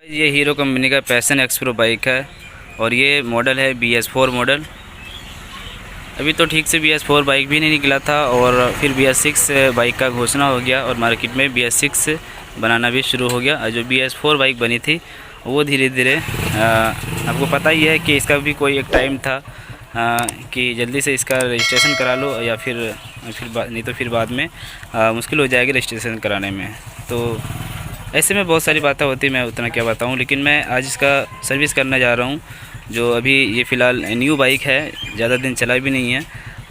ये hero company का passion Xpro bike है और ये मॉडल है BS4 मॉडल। अभी तो ठीक से BS4 बाइक भी नहीं निकला था और फिर BS6 बाइक का घोषणा हो गया और मार्केट में BS6 बनाना भी शुरू हो गया। और जो BS4 बाइक बनी थी वो धीरे धीरे आपको पता ही है कि इसका भी कोई एक टाइम था कि जल्दी से इसका रजिस्ट्रेशन करा लो या फिर नहीं तो फिर बाद में मुश्किल हो जाएगी रजिस्ट्रेशन कराने में। तो ऐसे में बहुत सारी बातें होती, मैं उतना क्या बताऊं, लेकिन मैं आज इसका सर्विस करने जा रहा हूं। जो अभी ये फ़िलहाल न्यू बाइक है, ज़्यादा दिन चला भी नहीं है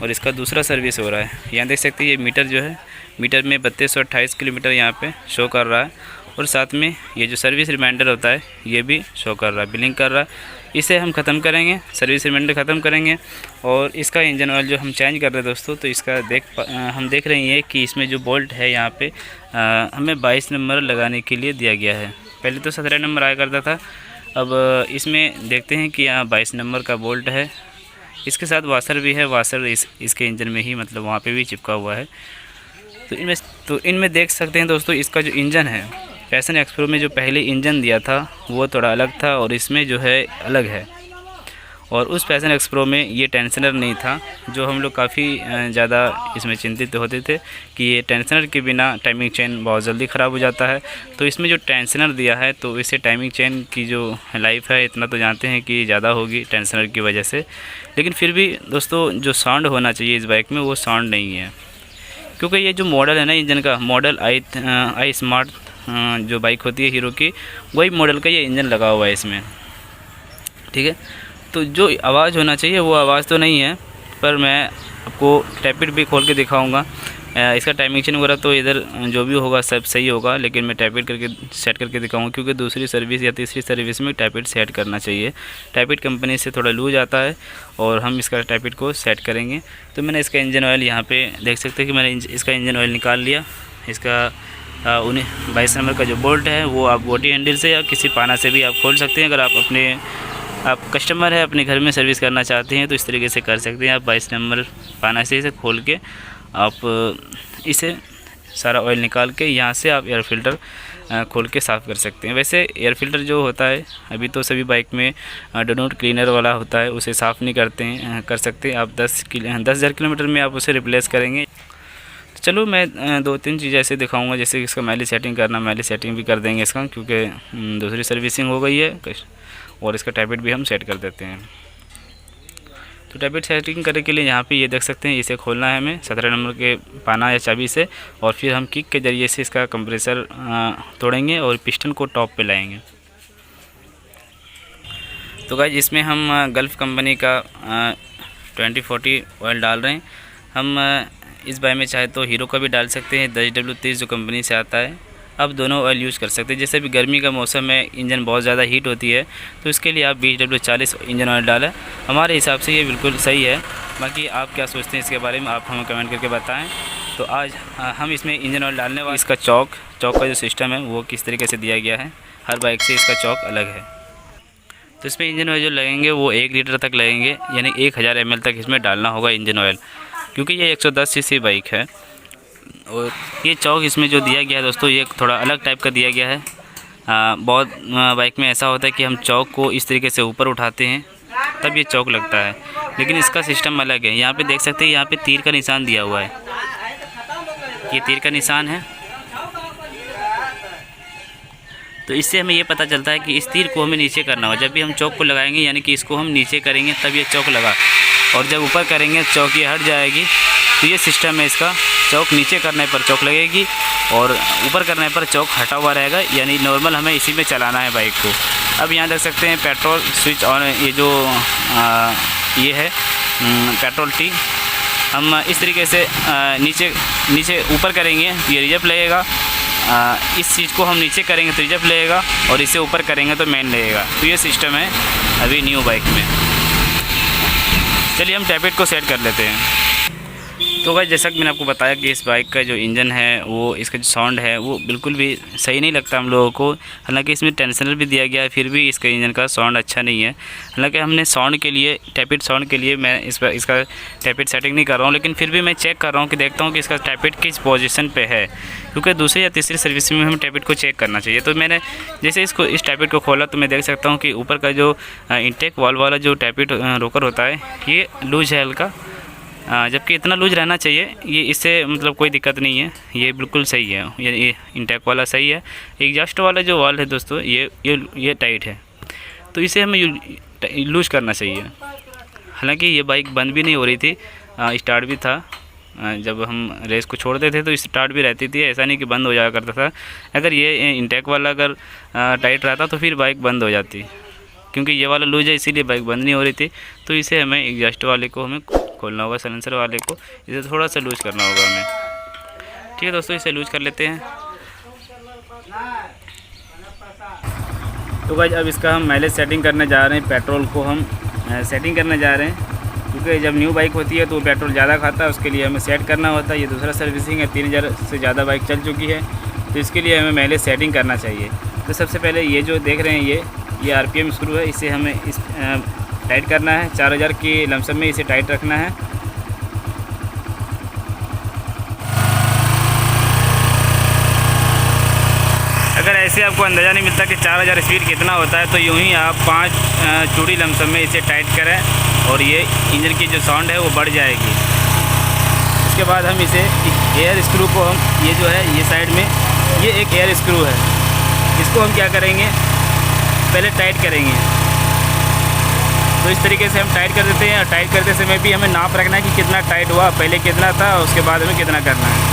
और इसका दूसरा सर्विस हो रहा है। यहाँ देख सकते हैं ये मीटर जो है, मीटर में 3228 किलोमीटर यहाँ पे शो कर रहा है और साथ में ये जो सर्विस रिमाइंडर होता है ये भी शो कर रहा है, बिलिंग कर रहा है। इसे हम ख़त्म करेंगे, सर्विस रिमाइंडर ख़त्म करेंगे और इसका इंजन ऑयल जो हम चेंज कर रहे हैं दोस्तों, तो इसका हम देख रहे हैं कि इसमें जो बोल्ट है यहाँ पे हमें 22 नंबर लगाने के लिए दिया गया है। पहले तो 17 नंबर आया करता था, अब इसमें देखते हैं कि यहाँ 22 नंबर का बोल्ट है। इसके साथ वाशर भी है, वाशर इसके इंजन में ही मतलब वहाँ पे भी चिपका हुआ है। तो इनमें देख सकते हैं दोस्तों, इसका जो इंजन है पैशन एक्सप्रो में जो पहले इंजन दिया था वो थोड़ा अलग था और इसमें जो है अलग है। और उस पैशन एक्सप्रो में ये टेंशनर नहीं था, जो हम लोग काफ़ी ज़्यादा इसमें चिंतित होते थे कि ये टेंशनर के बिना टाइमिंग चेन बहुत जल्दी ख़राब हो जाता है। तो इसमें जो टेंशनर दिया है तो इससे टाइमिंग चेन की जो लाइफ है इतना तो जानते हैं कि ज़्यादा होगी टेंशनर की वजह से। लेकिन फिर भी दोस्तों जो साउंड होना चाहिए इस बाइक में वो साउंड नहीं है, क्योंकि ये जो मॉडल है ना इंजन का, मॉडल आई स्मार्ट जो बाइक होती है हीरो की, वही मॉडल का ये इंजन लगा हुआ है इसमें, ठीक है। तो जो आवाज़ होना चाहिए वो आवाज़ तो नहीं है, पर मैं आपको टैपिट भी खोल के दिखाऊंगा। इसका टाइमिंग चेन वगैरह तो इधर जो भी होगा सब सही होगा, लेकिन मैं टैपिट करके सेट करके दिखाऊंगा, क्योंकि दूसरी सर्विस या तीसरी सर्विस में टैपिट सेट करना चाहिए। टैपिट कंपनी से थोड़ा लूज आता है और हम इसका टैपिट को सेट करेंगे। तो मैंने इसका इंजन ऑयल यहाँ पे देख सकते हैं कि मैंने इसका इंजन ऑयल निकाल लिया। इसका 22 नंबर का जो बोल्ट है वो आप गोटी हैंडल से या किसी पाना से भी आप खोल सकते हैं। अगर आप कस्टमर है, अपने घर में सर्विस करना चाहते हैं तो इस तरीके से कर सकते हैं। आप 22 नंबर पाना से इसे खोल के आप इसे सारा ऑयल निकाल के यहाँ से आप एयर फिल्टर खोल के साफ़ कर सकते हैं। वैसे एयर फिल्टर जो होता है अभी तो सभी बाइक में डोनट क्लीनर वाला होता है, उसे साफ़ नहीं कर सकते आप 10,000 किलोमीटर में आप उसे रिप्लेस करेंगे। चलो मैं 2-3 चीज़ ऐसे दिखाऊंगा, जैसे इसका मैली सेटिंग करना, मैली सेटिंग भी कर देंगे इसका, क्योंकि दूसरी सर्विसिंग हो गई है और इसका टैबिट भी हम सेट कर देते हैं। तो टैबिट सेटिंग करने के लिए यहाँ पे ये देख सकते हैं, इसे खोलना है हमें 17 नंबर के पाना या चाबी से और फिर हम किक के ज़रिए से इसका कंप्रेसर तोड़ेंगे और पिस्टन को टॉप पे लाएंगे। तो गाइस इसमें हम गल्फ कंपनी का 2040 ऑयल डाल रहे हैं। हम इस बाइक में चाहे तो हीरो का भी डाल सकते हैं, 10W30 जो कंपनी से आता है। आप दोनों ऑयल यूज़ कर सकते हैं। जैसे भी गर्मी का मौसम है, इंजन बहुत ज़्यादा हीट होती है, तो इसके लिए आप 20W40 इंजन ऑयल डालें। हमारे हिसाब से ये बिल्कुल सही है। बाकी आप क्या सोचते हैं इसके बारे में आप हमें कमेंट करके बताएं। तो आज हम इसमें इंजन ऑयल डालने वाले, इसका चौक का जो सिस्टम है वो किस तरीके से दिया गया है, हर बाइक से इसका चौक अलग है। तो इसमें इंजन ऑयल जो लगेंगे वो 1 लीटर तक लगेंगे, यानी 1000 ml तक इसमें डालना होगा इंजन ऑयल, क्योंकि ये 110 cc बाइक है। और ये चौक इसमें जो दिया गया है दोस्तों, ये थोड़ा अलग टाइप का दिया गया है। बहुत बाइक में ऐसा होता है कि हम चौक को इस तरीके से ऊपर उठाते हैं तब ये चौक लगता है, लेकिन इसका सिस्टम अलग है। यहाँ पे देख सकते हैं, यहाँ पे तीर का निशान दिया हुआ है, ये तीर का निशान है। तो इससे हमें ये पता चलता है कि इस तीर को हमें नीचे करना होगा। जब भी हम चौक को लगाएंगे, यानी कि इसको हम नीचे करेंगे तब ये चौक लगा, और जब ऊपर करेंगे चौक ये हट जाएगी। तो ये सिस्टम है इसका, चौक नीचे करने पर चौक लगेगी और ऊपर करने पर चौक हटा हुआ रहेगा, यानी नॉर्मल हमें इसी में चलाना है बाइक को। अब यहाँ देख सकते हैं पेट्रोल स्विच ऑन, ये जो ये है पेट्रोल टी, हम इस तरीके से नीचे ऊपर करेंगे तो ये रिजर्व लगेगा। इस चीज़ को हम नीचे करेंगे तो रिजर्व लगेगा और इसे ऊपर करेंगे तो मेन लगेगा। तो ये सिस्टम है अभी न्यू बाइक में। चलिए हम टैबिट को सेट कर लेते हैं। तो गाइस जैसा कि मैंने आपको बताया कि इस बाइक का जो इंजन है वो इसका जो साउंड है वो बिल्कुल भी सही नहीं लगता हम लोगों को। हालांकि इसमें टेंशनर भी दिया गया है, फिर भी इसका इंजन का साउंड अच्छा नहीं है। हालांकि हमने साउंड के लिए टैपिट साउंड के लिए मैं इसका टैपिट सेटिंग नहीं कर रहा हूँ, लेकिन फिर भी मैं चेक कर रहा हूँ कि देखता हूँ कि इसका टैपिट किस पोजीशन पे है, क्योंकि दूसरी या तीसरी सर्विस में हमें टैपिट को चेक करना चाहिए। तो मैंने जैसे इस टैपिट को खोला तो मैं देख सकता हूँ कि ऊपर का जो इंटेक वाल्व वाला जो टैपिट रोकर होता है ये लूज है हल्का, जबकि इतना लूज रहना चाहिए। ये इससे मतलब कोई दिक्कत नहीं है, ये बिल्कुल सही है। ये इंटेक वाला सही है। एग्जॉस्ट वाला जो वाल्व है दोस्तों ये टाइट है, तो इसे हमें लूज करना चाहिए। हालांकि ये बाइक बंद भी नहीं हो रही थी, स्टार्ट भी था। जब हम रेस को छोड़ते थे तो स्टार्ट भी रहती थी, ऐसा नहीं कि बंद हो जाया करता था। अगर ये इंटेक वाला अगर टाइट रहता तो फिर बाइक बंद हो जाती, क्योंकि ये वाला लूज है इसीलिए बाइक बंद नहीं हो रही थी। तो इसे हमें एग्जॉस्ट वाले को हमें खोलना होगा, साइलेंसर वाले को इसे थोड़ा सा लूज करना होगा हमें। ठीक है दोस्तों, इसे लूज कर लेते हैं। तो गाइस अब इसका हम माइलेज सेटिंग करने जा रहे हैं। पेट्रोल को हम सेटिंग करने जा रहे हैं, क्योंकि जब न्यू बाइक होती है तो पेट्रोल ज़्यादा खाता है, उसके लिए हमें सेट करना होता है। ये दूसरा सर्विसिंग है, 3000 से ज़्यादा बाइक चल चुकी है, तो इसके लिए हमें माइलेज सेटिंग करना चाहिए। तो सबसे पहले ये जो देख रहे हैं ये RPM स्क्रू है, इसे हमें टाइट करना है। 4000 की लमसम में इसे टाइट रखना है। अगर ऐसे आपको अंदाज़ा नहीं मिलता कि 4000 स्पीड कितना होता है, तो यूँ ही आप 5 चूड़ी लमसम में इसे टाइट करें और ये इंजन की जो साउंड है वो बढ़ जाएगी। उसके बाद हम इसे एयर स्क्रू को हम ये जो है ये साइड में ये एक एयर स्क्रू है, इसको हम क्या करेंगे पहले टाइट करेंगे। तो इस तरीके से हम टाइट कर देते हैं। और टाइट करते समय भी हमें नाप रखना है कि कितना टाइट हुआ, पहले कितना था, उसके बाद हमें कितना करना है।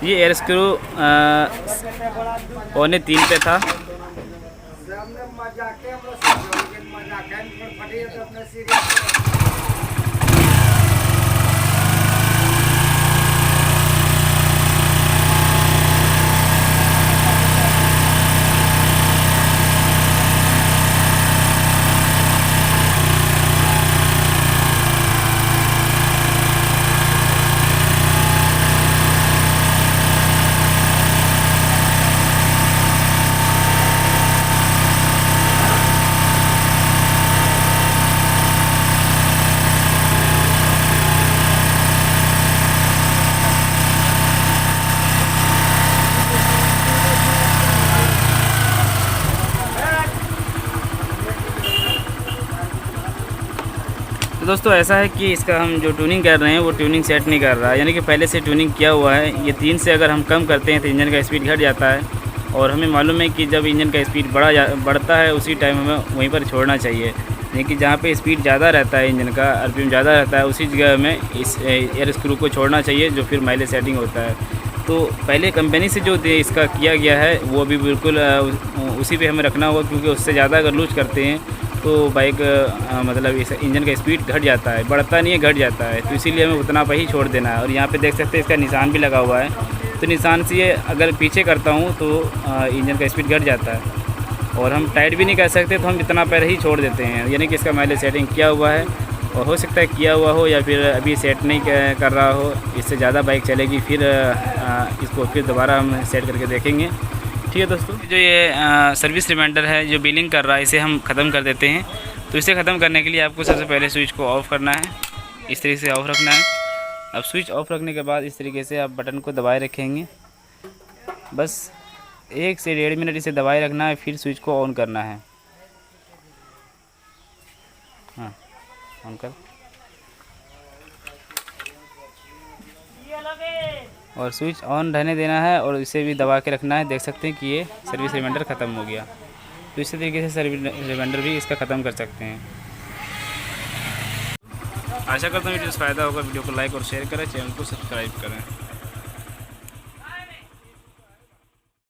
ये एयर स्क्रू 3 पे था। तो दोस्तों ऐसा है कि इसका हम जो ट्यूनिंग कर रहे हैं वो ट्यूनिंग सेट नहीं कर रहा है, यानी कि पहले से ट्यूनिंग किया हुआ है। ये 3 से अगर हम कम करते हैं तो इंजन का स्पीड घट जाता है, और हमें मालूम है कि जब इंजन का स्पीड बढ़ता है उसी टाइम हमें वहीं पर छोड़ना चाहिए। यानी कि जहाँ पे स्पीड ज़्यादा रहता है, इंजन का RPM ज़्यादा रहता है, उसी जगह हमें इस एयर स्क्रू को छोड़ना चाहिए, जो फिर माइलेज सेटिंग होता है। तो पहले कंपनी से जो इसका किया गया है वो भी बिल्कुल उसी पे हमें रखना होगा, क्योंकि उससे ज़्यादा अगर लूज करते हैं तो बाइक मतलब इस इंजन का स्पीड घट जाता है, बढ़ता नहीं है, घट जाता है। तो इसीलिए हमें उतना पर ही छोड़ देना है। और यहाँ पे देख सकते हैं इसका निशान भी लगा हुआ है, तो निशान से ये अगर पीछे करता हूँ तो इंजन का स्पीड घट जाता है। और हम टाइट भी नहीं कर सकते, तो हम इतना पर ही छोड़ देते हैं। यानी कि इसका माइलेज सेटिंग किया हुआ है, और हो सकता है किया हुआ हो या फिर अभी सेट नहीं कर रहा हो, इससे ज़्यादा बाइक चलेगी, फिर इसको फिर दोबारा हम सेट करके देखेंगे। ठीक है दोस्तों, जो ये सर्विस रिमाइंडर है जो बिलिंग कर रहा है, इसे हम ख़त्म कर देते हैं। तो इसे ख़त्म करने के लिए आपको सबसे पहले स्विच को ऑफ़ करना है, इस तरीके से ऑफ़ रखना है। अब स्विच ऑफ़ रखने के बाद इस तरीके से आप बटन को दबाए रखेंगे, बस 1 से 1.5 मिनट इसे दबाए रखना है, फिर स्विच को ऑन करना है। हाँ, ऑन कर, और स्विच ऑन रहने देना है, और इसे भी दबा के रखना है। देख सकते हैं कि ये सर्विस रिमाइंडर ख़त्म हो गया। तो इसी तरीके से सर्विस रिमाइंडर भी इसका ख़त्म कर सकते हैं। आशा करता हूँ वीडियो से फ़ायदा होगा। वीडियो को लाइक और शेयर करें, चैनल को सब्सक्राइब करें।